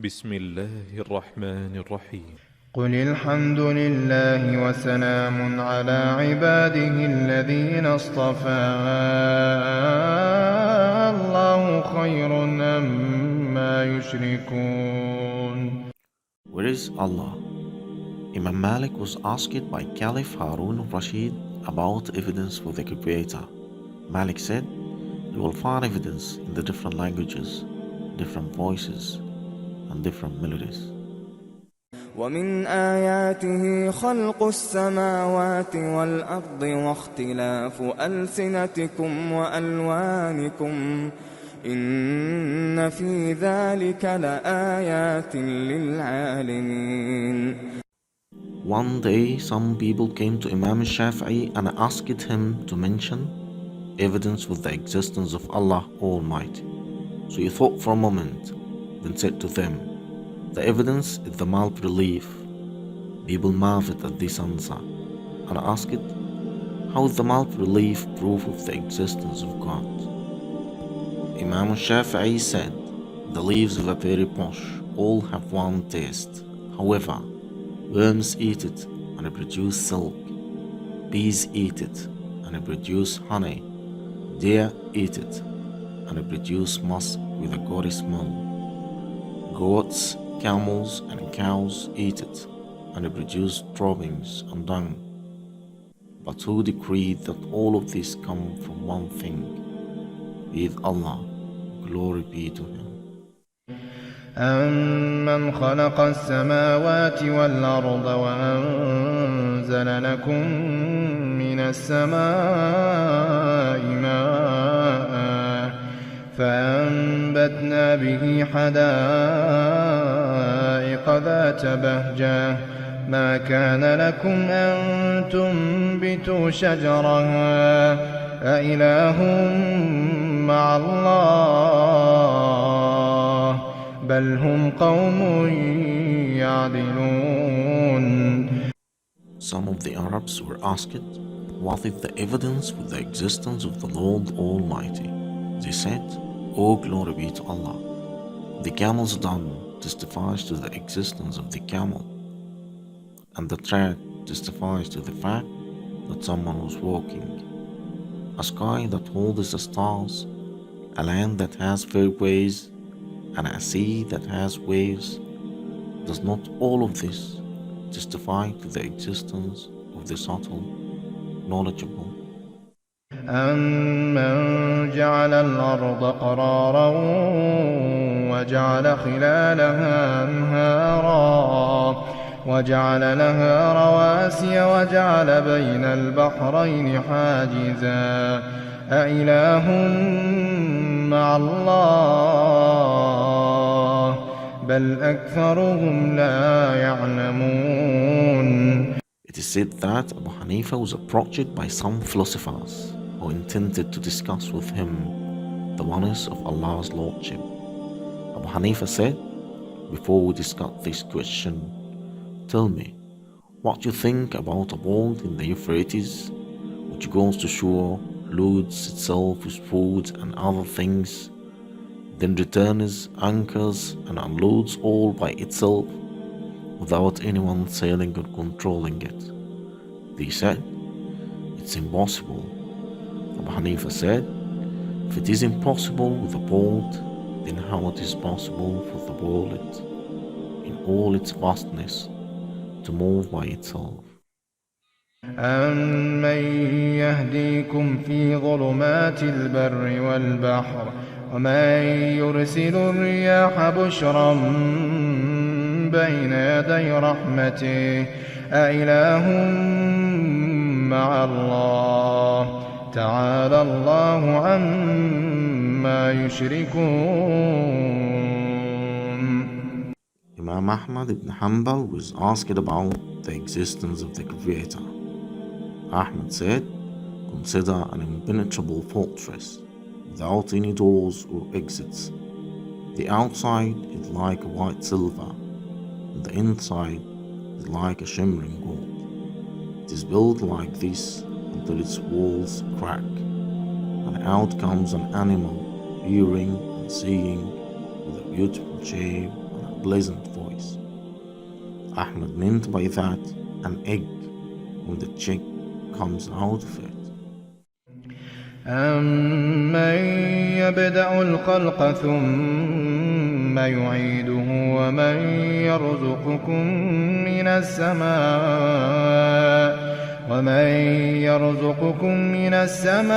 بسم الله الرحمن الرحيم. قل الحمد لله وسلام على عباده الذين اصطفى الله خير أما يشركون. Where is Allah? Imam Malik was asked by Caliph Harun al-Rashid about evidence for the Creator. Malik said, you will find evidence in the different languages, different voices, and different melodies. ومن آياته خلق السماوات والأرض واختلاف ألسنتكم وألوانكم إن في ذلك لآيات للعالمين. One day some people came to Imam Shafi'i and asked him to mention evidence with the existence of Allah Almighty. So he thought for a moment, then said to them, the evidence is the mouth relief. People marveled at this answer and asked, how is the mouth relief proof of the existence of God? Imam Shafi'i said, the leaves of a berry bush all have one taste. However, worms eat it and produce silk. Bees eat it and produce honey. Deer eat it and produce musk with a gaudy smell. Goats, camels and cows eat it and produce droppings and dung. But who decreed that all of this come from one thing? He is Allah, glory be to Him. أَمَّنْ خَلَقَ السَّمَاوَاتِ وَالْأَرْضَ وَأَنزَلَ لَكُم مِّنَ السَّمَاءِ مَاءً فَأَنبَتْنَا بِهِ حَدَائِقَ ذَاتَ بَهْجَةٍ مَا كَانَ لَكُمْ أَن تُنبِتُوا شَجَرَهَا أَإِلَٰهٌ مَّعَ اللَّهِ بَلْ هُمْ قَوْمٌ يَعْدِلُونَ. Some of the Arabs were asked, what is the evidence for the existence of the Lord Almighty? They said, all glory be to Allah. The camel's dung testifies to the existence of the camel, and the track testifies to the fact that someone was walking. A sky that holds the stars, a land that has fairways, and a sea that has waves. Does not all of this testify to the existence of the subtle, knowledgeable? أَمَّنْ جَعَلَ الْأَرْضَ قَرَارًا وَجَعَلَ خِلَالَهَا أَنْهَارًا وَجَعَلَ لَهَا رَوَاسِيَ وَجَعَلَ بَيْنَ الْبَحْرَيْنِ حَاجِزًا أَإِلَٰهٌ مَّعَ اللَّهِ بَلْ أَكْثَرُهُمْ لَا يَعْلَمُونَ. It is said that Abu Hanifa was approached by some philosophers who intended to discuss with him the oneness of Allah's Lordship. Abu Hanifa said, before we discuss this question, tell me what you think about a boat in the Euphrates which goes to shore, loads itself with food and other things, then returns, anchors and unloads all by itself without anyone sailing or controlling it. They said, it's impossible. Abu Hanifa said, if it is impossible with a boat, then how it is possible for the world in all its vastness to move by itself? أَمَّن يَهْدِيكُمْ فِي ظُلُمَاتِ الْبَرِّ وَالْبَحْرِ وَمَن يُرْسِلُ الرِّيَاحَ بُشْرًا بَيْنَ يَدَيْ رَحْمَتِهِ أَإِلَٰهٌ مَّعَ اللَّهِ تَعَالَى اللَّهُ عَمَّا يُشْرِكُونَ. Imam Ahmad ibn Hanbal was asked about the existence of the Creator. Ahmad said, consider an impenetrable fortress without any doors or exits. The outside is like a white silver, and the inside is like a shimmering gold. It is built like this until its walls crack, and out comes an animal, hearing and seeing, with a beautiful shape and a pleasant voice. Ahmed meant by that an egg when the chick comes out of it. أَمَّن يَبْدَأُ الْخَلْقَ ثُمَّ يُعِيدُهُ وَمَن يَرْزُقُكُم مِّنَ السَّمَاءِ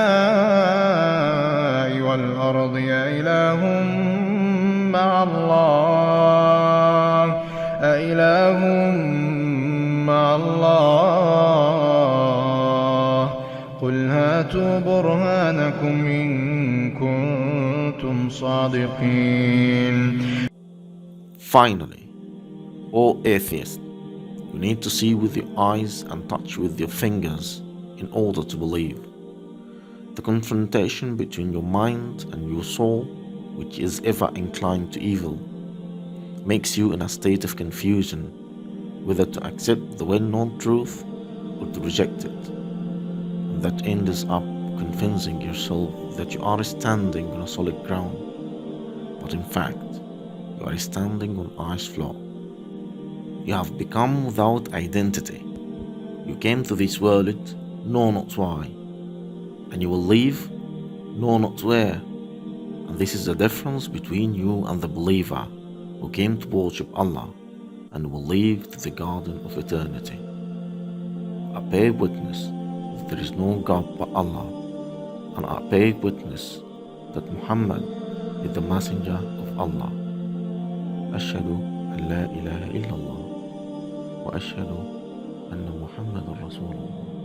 وَالْأَرْضِ أَإِلَٰهٌ مَّعَ اللَّهِ قُلْ هَاتُوا بُرْهَانَكُمْ إِن كُنتُمْ صَادِقِينَ. Finally, O atheist, you need to see with your eyes and touch with your fingers in order to believe. The confrontation between your mind and your soul, which is ever inclined to evil, makes you in a state of confusion whether to accept the well-known truth or to reject it. That ends up convincing yourself that you are standing on a solid ground, but in fact, you are standing on ice floor. You have become without identity. You came to this world, know not why, and you will leave, know not where. And this is the difference between you and the believer who came to worship Allah and will leave to the garden of eternity. I bear witness that there is no God but Allah, and I bear witness that Muhammad is the messenger of Allah. أشهد أن لا إله إلا الله وأشهد أن محمد رسول الله.